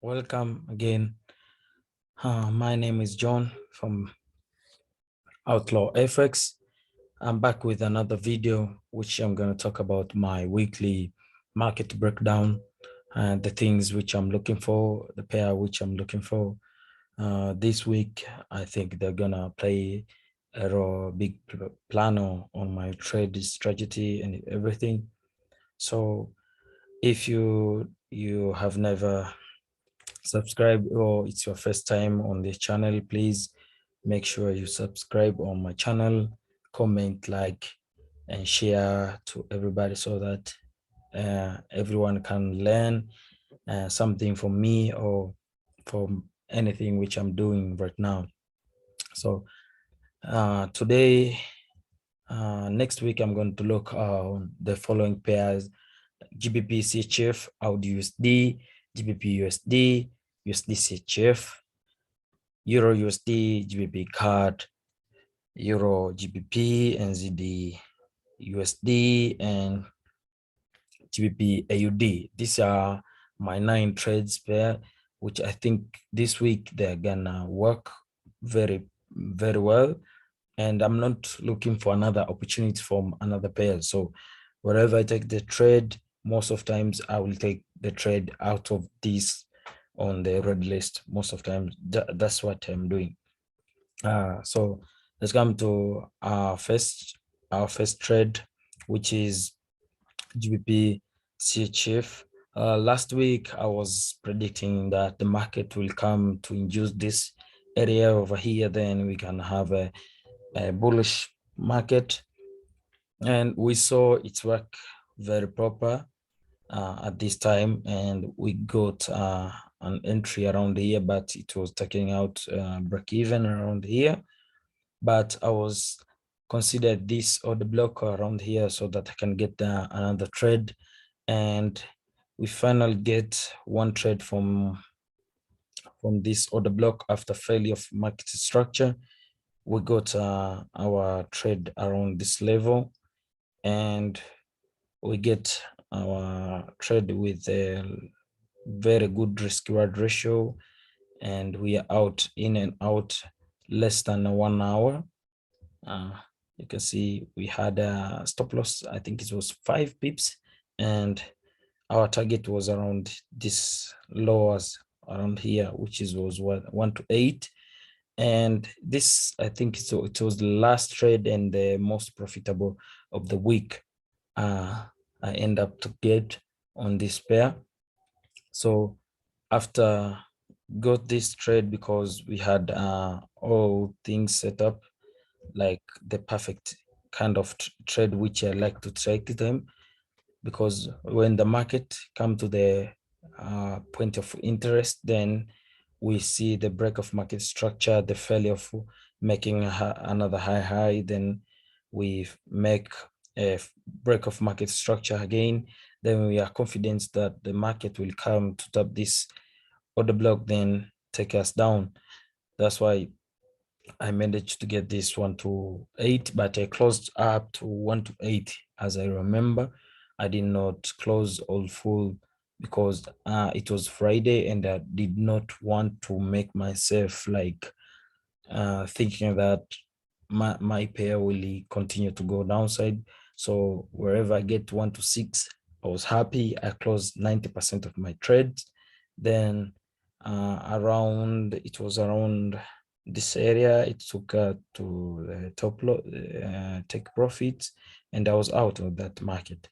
Welcome again. My name is John from Outlaw FX. I'm back with another video, which I'm going to talk about my weekly market breakdown and the things which I'm looking for, the pair which I'm looking for. This week, I think they're going to play a big plano on my trade strategy and everything. So if you have never subscribe or it's your first time on this channel, please make sure you subscribe on my channel, comment, like, and share to everybody so that everyone can learn something from me or from anything which I'm doing right now. So today, next week, I'm going to look on the following pairs: GBP CHF, AUD USD, GBP USD, USD CHF, Euro USD, GBP CAD, Euro GBP, NZD USD, and GBP AUD. These are my 9 trades pair, which I think this week they're gonna work very well. And I'm not looking for another opportunity from another pair. So wherever I take the trade, most of times I will take the trade out of this on the red list. Most of times that's what I'm doing. So let's come to our first trade, which is GBP CHF. Last week I was predicting that the market will come to induce this area over here, then we can have a bullish market, and we saw its work very proper at this time, and we got an entry around here, but it was taking out break even around here. But I was considered this or the block around here so that I can get another trade, and we finally get one trade from this order block after failure of market structure. We got our trade around this level, and we get our trade with a very good risk reward ratio, and we are out in and out less than 1 hour. You can see we had a stop loss, I think it was 5 pips, and our target was around this lows around here, which was 1 to 8. And this, I think it was the last trade and the most profitable of the week. I end up to get on this pair. So after got this trade, because we had all things set up, like the perfect kind of trade which I like to take them, because when the market come to the point of interest, then we see the break of market structure, the failure of making another high, then we make a break of market structure again, then we are confident that the market will come to tap this order block, then take us down. That's why I managed to get this 1 to 8, but I closed up to 1 to 8. As I remember, I did not close all full because it was Friday, and I did not want to make myself like thinking that my pair will continue to go downside. So wherever I get 1 to 6, I was happy. I closed 90% of my trades. Then it was around this area, it took to the top take profits, and I was out of that market.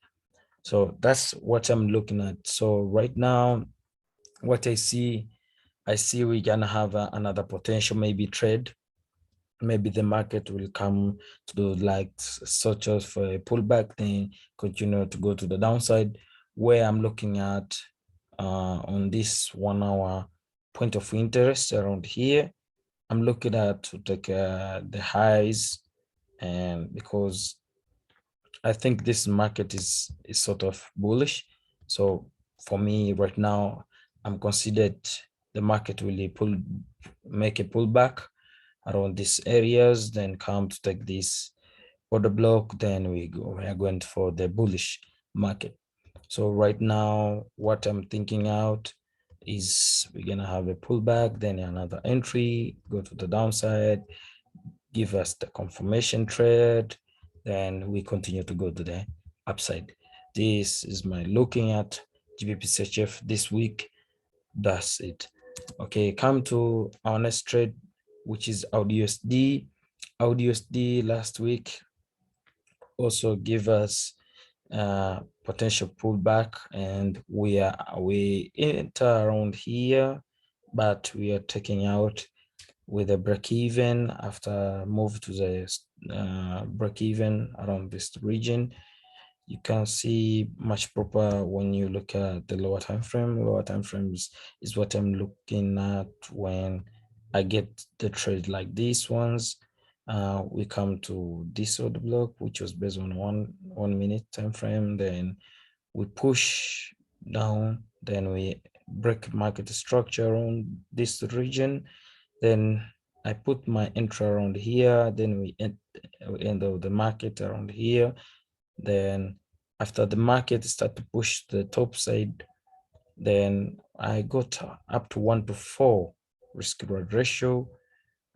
So that's what I'm looking at. So right now, what I see we can have another potential maybe trade. Maybe the market will come to like such as for a pullback, then continue to go to the downside, where I'm looking at on this 1 hour point of interest around here. I'm looking at to take the highs, and because I think this market is sort of bullish. So for me right now, I'm considered the market will make a pullback around these areas, then come to take this order block, then we are going for the bullish market. So right now, what I'm thinking out is we're gonna have a pullback, then another entry, go to the downside, give us the confirmation trade, then we continue to go to the upside. This is my looking at GBP this week. That's it. Okay, come to our next trade, which is AUDUSD. AUDUSD last week also give us potential pullback, and we enter around here, but we are taking out with a break even after move to the break even around this region. You can see much proper when you look at the lower time frame. Lower time frames is what I'm looking at when I get the trade like these ones. We come to this order block, which was based on one minute time frame. Then we push down, then we break market structure around this region. Then I put my entry around here. Then we end the market around here. Then after the market start to push the top side, then I got up to 1 to 4 risk reward ratio.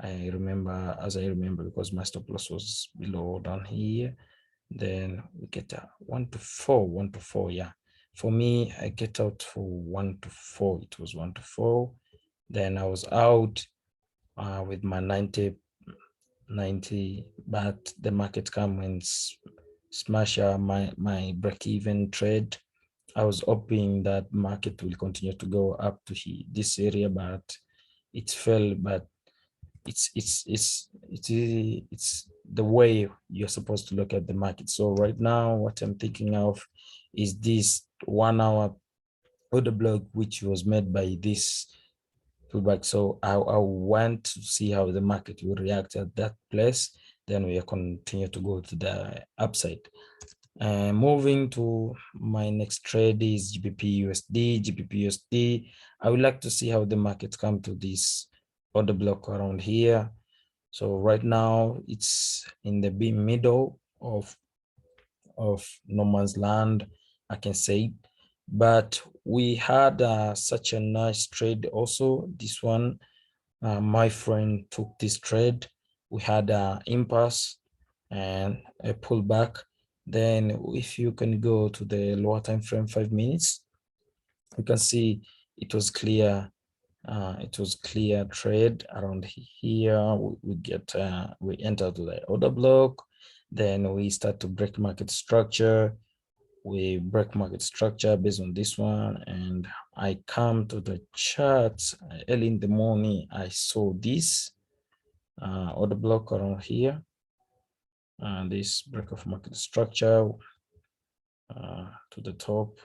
I remember because my stop loss was below down here. Then we get a 1 to 4, yeah. For me, I get out for 1 to 4. It was 1 to 4. Then I was out with my 90, but the market come and smash my break-even trade. I was hoping that market will continue to go up to this area, but it fell. But it's the way you're supposed to look at the market. So right now, what I'm thinking of is this 1 hour order block, which was made by this pullback. So I want to see how the market will react at that place. Then we continue to go to the upside. Moving to my next trade is GBP USD. GBP USD. I would like to see how the market come to this order block around here. So right now it's in the middle of no man's land, I can say. But we had such a nice trade also. This one, my friend took this trade. We had an impasse and a pullback. Then if you can go to the lower time frame, 5 minutes, you can see it was clear. It was clear trade around here. We enter to the order block. Then we start to break market structure. We break market structure based on this one, and I come to the charts early in the morning. I saw this order block around here, and this break of market structure to the top,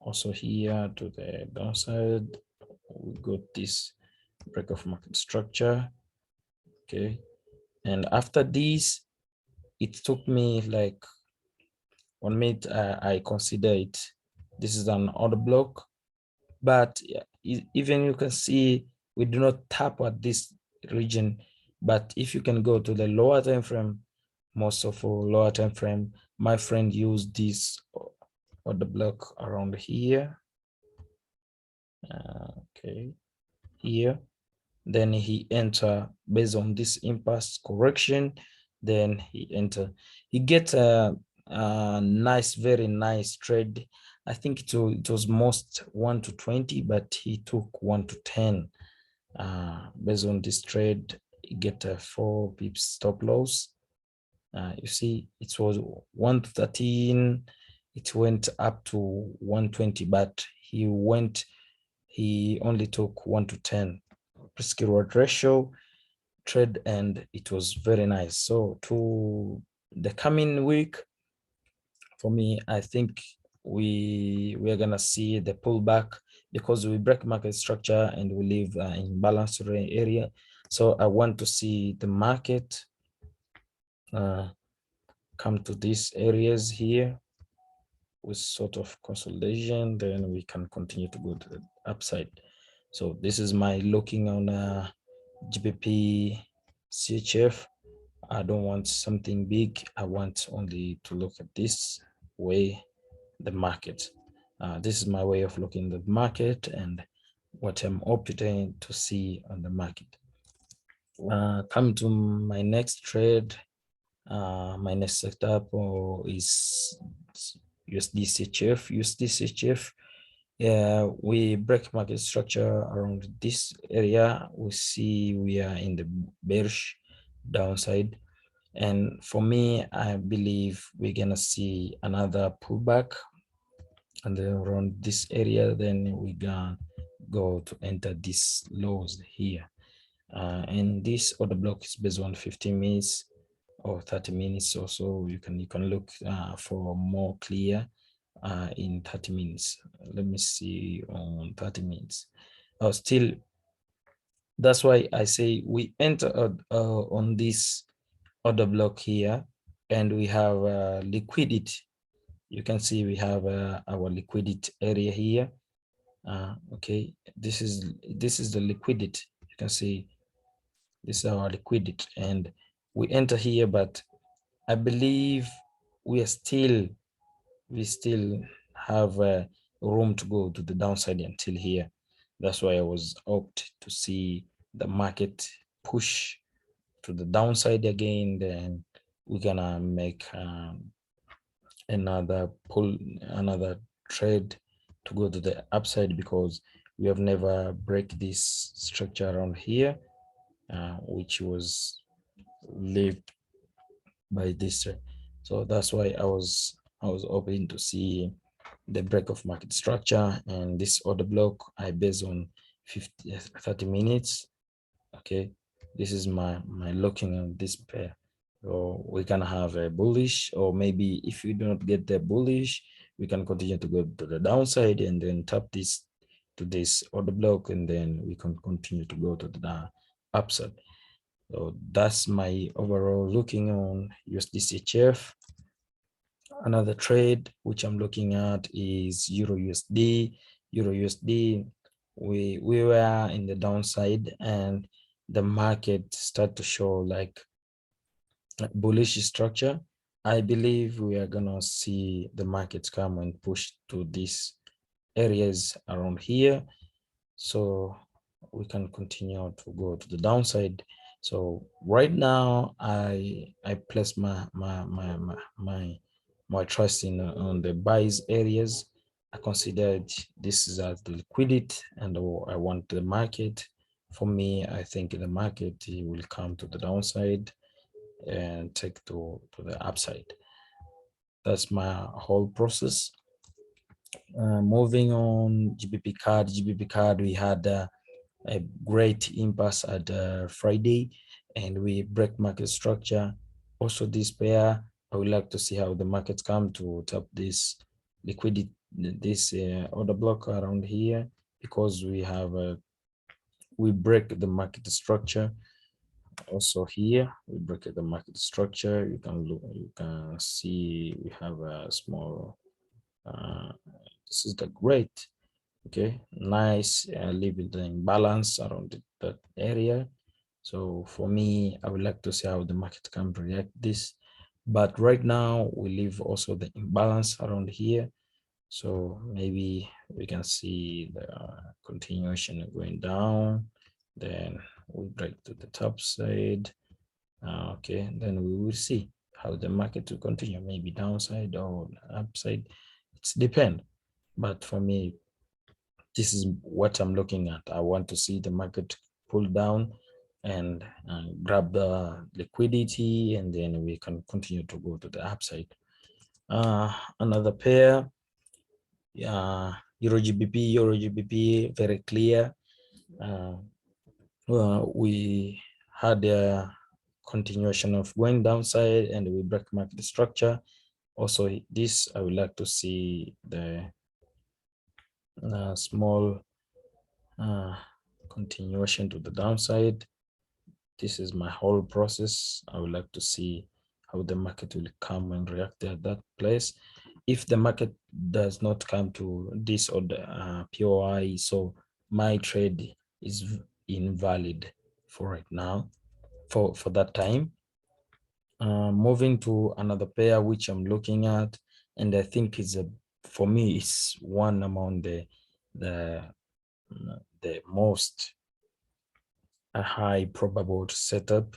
also here to the downside. We got this break of market structure. Okay, and after this, it took me like 1 minute. I consider it this is an order block, but even you can see we do not tap at this region. But if you can go to the lower time frame, most of all lower time frame, my friend used this order block around here. Okay, here. Then he enter based on this impasse correction. Then he get a nice, very nice trade. I think it was most 1 to 20, but he took 1 to 10. Based on this trade, he get a 4 pips stop loss. You see, it was 1 to 13. It went up to 120, but he only took 1 to 10 risk reward ratio trade, and it was very nice. So to the coming week, for me, I think we are gonna see the pullback because we break market structure and we live in balanced area. So I want to see the market come to these areas here with sort of consolidation. Then we can continue to go to the upside. So this is my looking on GBP CHF. I don't want something big. I want only to look at this way the market. This is my way of looking at the market and what I'm opting to see on the market. Come to my next trade. My next setup is USD CHF. We break market structure around this area. We see we are in the bearish downside. And for me, I believe we're gonna see another pullback, and then around this area, then we gonna go to enter these lows here. And this order block is based on 15 minutes or 30 minutes or so. You can look for more clear in 30 minutes. Let me see on 30 minutes. Still, that's why I say we enter on this order block here, and we have liquidity. You can see we have our liquidity area here. Okay, this is the liquidity. You can see this is our liquidity, and we enter here, but I believe we still have room to go to the downside until here. That's why I was opt to see the market push to the downside again. Then we're gonna make another trade to go to the upside, because we have never break this structure around here, which was lived by this trade. So that's why I was hoping to see the break of market structure, and this order block I base on 30 minutes. Okay, this is my looking at this pair. So we can have a bullish, or maybe if you do not get the bullish, we can continue to go to the downside and then tap this to this order block, and then we can continue to go to the upside. So that's my overall looking on USDCHF. Another trade which I'm looking at is Euro USD. Euro USD, we were in the downside, and the market start to show like bullish structure. I believe we are gonna see the markets come and push to these areas around here, so we can continue to go to the downside. So right now I place my trust in on the buys areas. I considered this is as the liquidity, and I want the market. For me, I think the market will come to the downside and take to the upside. That's my whole process. Moving on, GBP card, we had a great impasse at Friday, and we break market structure. Also this pair, I would like to see how the markets come to tap this liquidity, this order block around here, because we have we break the market structure. Also here we break the market structure. You can look, you can see we have a small this is the great, okay, nice leaving the imbalance around that area. So for me, I would like to see how the market can react this, but right now we leave also the imbalance around here. So maybe we can see the continuation going down, then we break to the top side. Okay, then we will see how the market will continue, maybe downside or upside. It's depend, but for me, this is what I'm looking at. I want to see the market pull down and grab the liquidity, and then we can continue to go to the upside. Another pair, Euro GBP, very clear. We had a continuation of going downside, and we break market structure. Also this, I would like to see the small continuation to the downside. This is my whole process. I would like to see how the market will come and react at that place. If the market does not come to this or the POI, so my trade is invalid for right now, for that time. Moving to another pair which I'm looking at, and I think is a for me, it's one among the the most high probable setup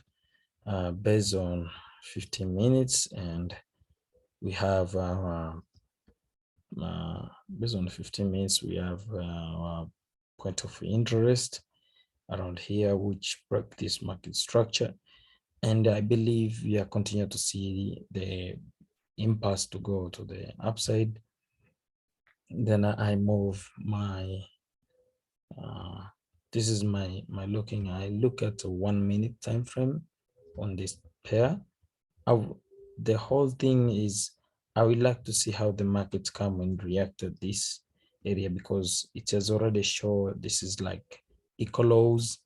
based on 15 minutes, and we have based on 15 minutes we have our point of interest around here, which break this market structure. And I believe we are continue to see the impulse to go to the upside. Then I move my this is my looking. I look at a 1 minute time frame on this pair. The whole thing is I would like to see how the markets come and react to this area, because it has already shown this is like equal lows.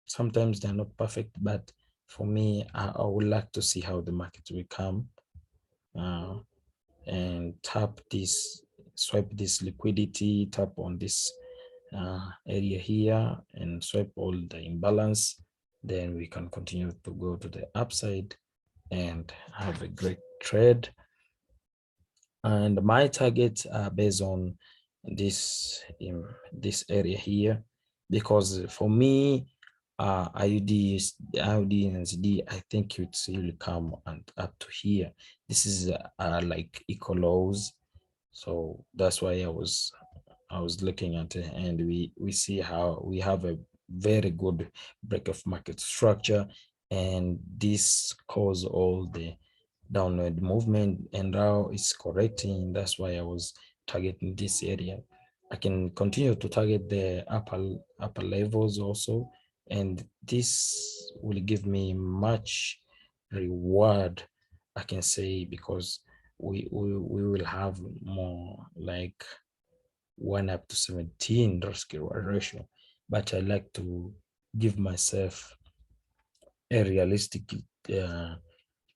Sometimes they're not perfect, but for me, I would like to see how the market will come and tap this, swipe this liquidity, tap on this area here and swipe all the imbalance. Then we can continue to go to the upside and have a great trade. And my targets are based on this in this area here, because for me, IUD and SD, I think it's really come and up to here. This is like equal lows, so that's why I was looking at it, and we see how we have a very good break of market structure, and this cause all the downward movement, and now it's correcting. That's why I was targeting this area. I can continue to target the upper levels also, and this will give me much reward, I can say, because we will have more like 1 up to 17 risk reward ratio. But I like to give myself a realistic uh,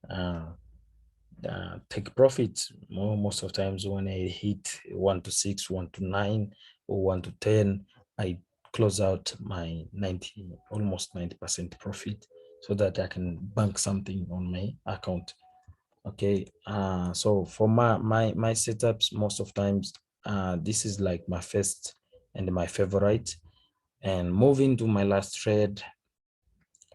uh, take profits. Most of times when I hit 1 to 6, 1 to 9, or 1 to 10, I close out my 90, almost 90% profit, so that I can bank something on my account. Okay, so for my setups, most of times this is like my first and my favorite. And moving to my last trade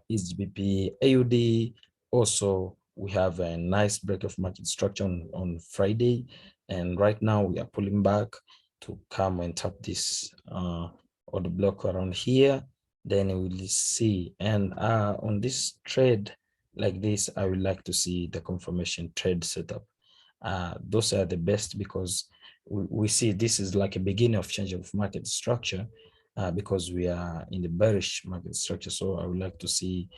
is GBP AUD. Also, we have a nice break of market structure on Friday, and right now we are pulling back to come and tap this order block around here. Then we will see. And on this trade like this, I would like to see the confirmation trade setup. Those are the best, because we see this is like a beginning of change of market structure, because we are in the bearish market structure. So I would like to see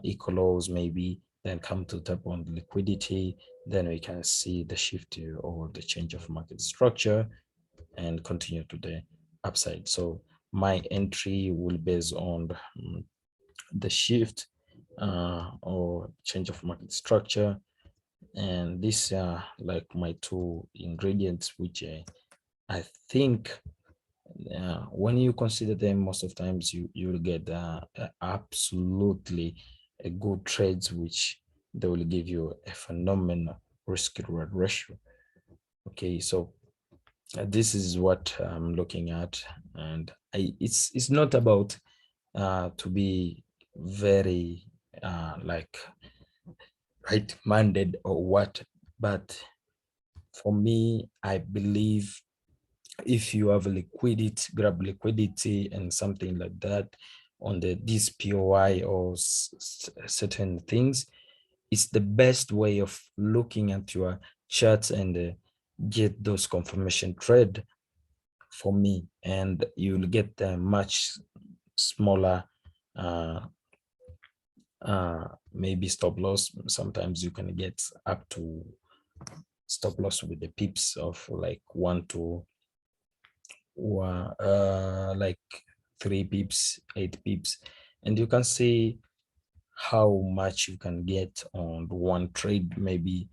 equal lows maybe, then come to tap on the liquidity. Then we can see the shift or the change of market structure and continue to the upside. So my entry will base on the shift or change of market structure. And these are like my two ingredients, which I think when you consider them, most of times you will get absolutely a good trades, which they will give you a phenomenal risk reward ratio. Okay, so this is what I'm looking at, and it's not about to be very like right-minded or what, but for me, I believe if you have liquidity, grab liquidity and something like that on this POI or certain things, it's the best way of looking at your charts and get those confirmation trade for me, and you'll get a much smaller maybe stop loss. Sometimes you can get up to stop loss with the pips of like 1 to like 3 pips, 8 pips, and you can see how much you can get on one trade. Maybe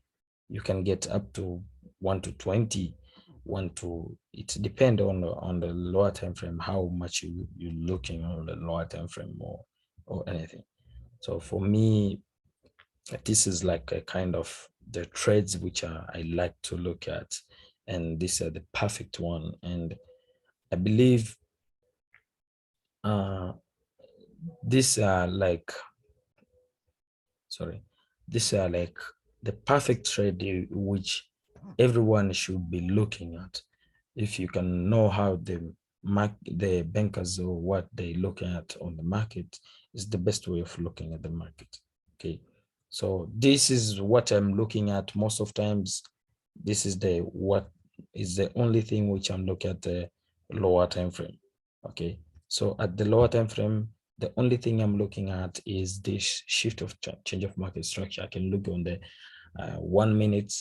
you can get up to 1 to 20, 1 to, it depends on the lower time frame, how much you're looking on the lower time frame or anything. So for me, this is like a kind of the trades which I like to look at, and these are the perfect one. And I believe these are like, sorry, these are like the perfect trade which everyone should be looking at. If you can know how the bankers or what they look at on the market, is the best way of looking at the market. Okay, so this is what I'm looking at most of times. This is what is the only thing which I'm looking at, the lower time frame. Okay, so at the lower time frame, the only thing I'm looking at is this shift of change of market structure. I can look on the 1 minute,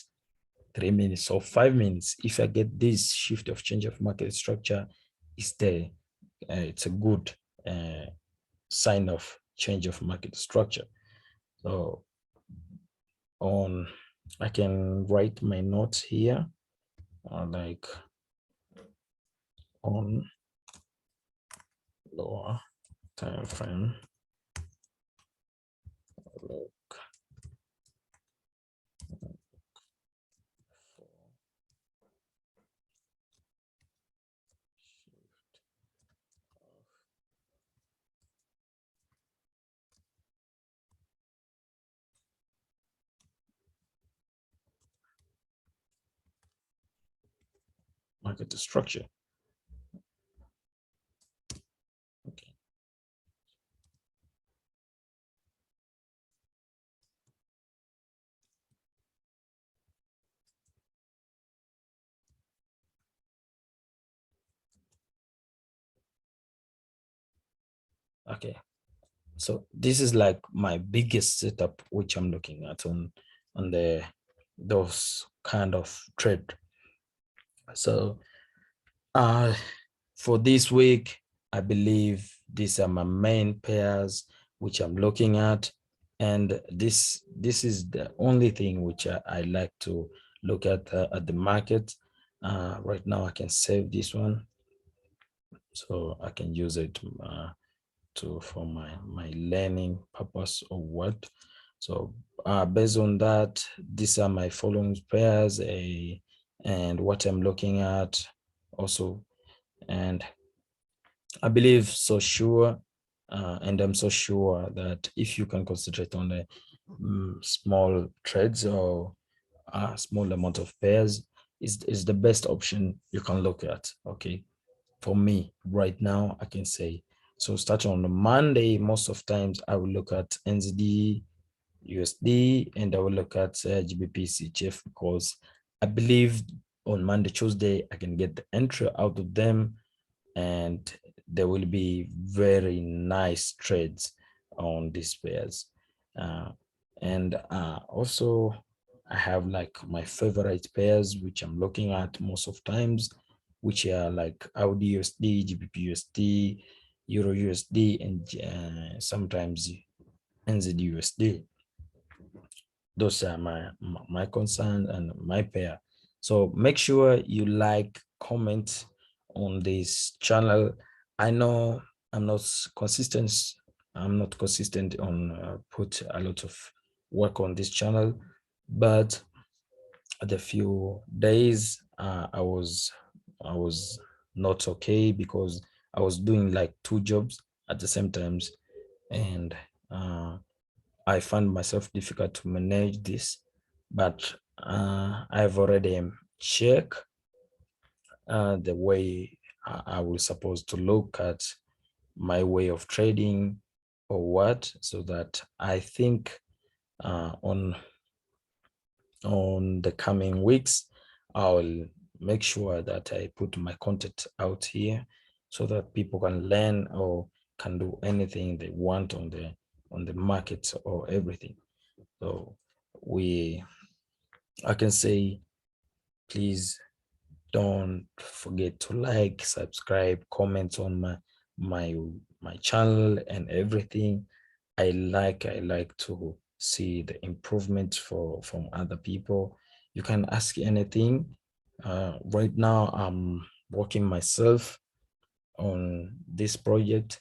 3 minutes, or 5 minutes. If I get this shift of change of market structure, it's a good sign of change of market structure. So I can write my notes here, like on lower time frame. Look market structure. Okay. Okay. So this is like my biggest setup, which I'm looking at on those kind of trade. So for this week, I believe these are my main pairs which I'm looking at, and this is the only thing which I like to look at the market. Right now, I can save this one, so I can use it for my learning purpose or what. So based on that, these are my following pairs, and what I'm looking at also. And I believe so sure, and I'm so sure that if you can concentrate on the small trades or a small amount of pairs, is the best option you can look at. Okay, for me right now, I can say, so starting on the Monday, most of times I will look at NZD, USD, and I will look at GBP CHF, because I believe on Monday, Tuesday, I can get the entry out of them, and there will be very nice trades on these pairs. And also, I have like my favorite pairs, which I'm looking at most of times, which are like AUD USD, GBP USD, Euro USD, and sometimes NZD USD. Those are my concern and my pair. So make sure you like, comment on this channel. I know I'm not consistent. I'm not consistent on put a lot of work on this channel, but the few days I was not okay, because I was doing like 2 jobs at the same times, and I found myself difficult to manage this. But I've already checked the way I was supposed to look at my way of trading or what, so that I think on the coming weeks, I'll make sure that I put my content out here, so that people can learn or can do anything they want on the market or everything. So I can say, please don't forget to like, subscribe, comment on my my channel and everything. I like to see the improvement from other people. You can ask anything. Right now I'm working myself on this project,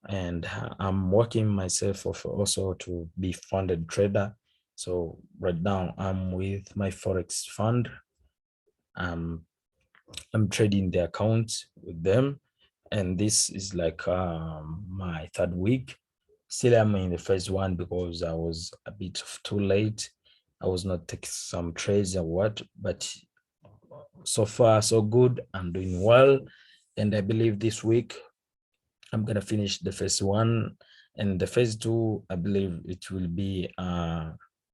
and I'm working myself also to be funded trader. So right now I'm with my forex fund. I'm trading the accounts with them, and this is like my third week. Still I'm in the first one because I was a bit too late. I was not taking some trades or what, but so far so good. I'm doing well, and I believe this week I'm gonna finish the first one, and the first two, I believe it will be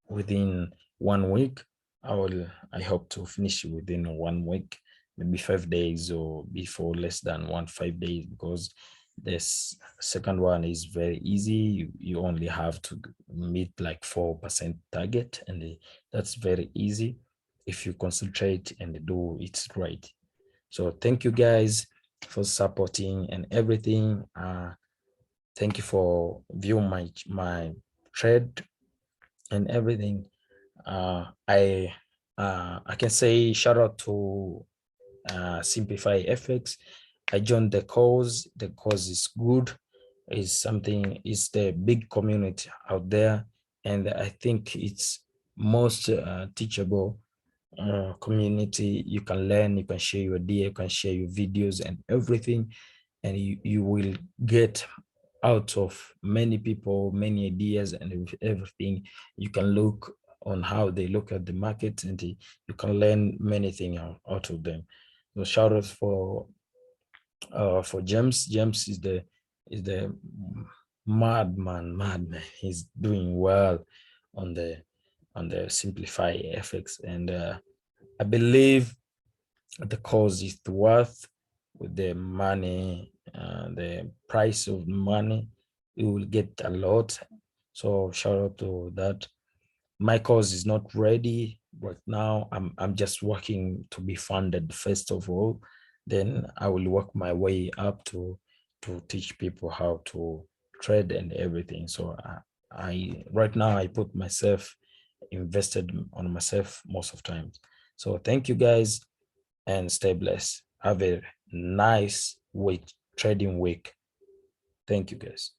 within 1 week. I hope to finish within 1 week, maybe 5 days or before less than 5 days, because this second one is very easy. You only have to meet like 4% target, and that's very easy if you concentrate and do it right. So thank you guys for supporting and everything. Thank you for viewing my trade and everything. I can say shout out to Simplify FX. I joined the cause. The cause is good. Is something. It's the big community out there, and I think it's most teachable community. You can learn, you can share your idea, you can share your videos and everything, and you will get out of many people many ideas and everything. You can look on how they look at the market, and you can learn many things out of them. So shout out for James. James is the madman. He's doing well on the Simplify FX, and I believe the cause is worth with the money, the price of money. You will get a lot. So shout out to that. My cause is not ready right now. I'm just working to be funded first of all. Then I will work my way up to teach people how to trade and everything. So I right now I put myself invested on myself most of times. So thank you guys and stay blessed. Have a nice week, trading week. Thank you guys.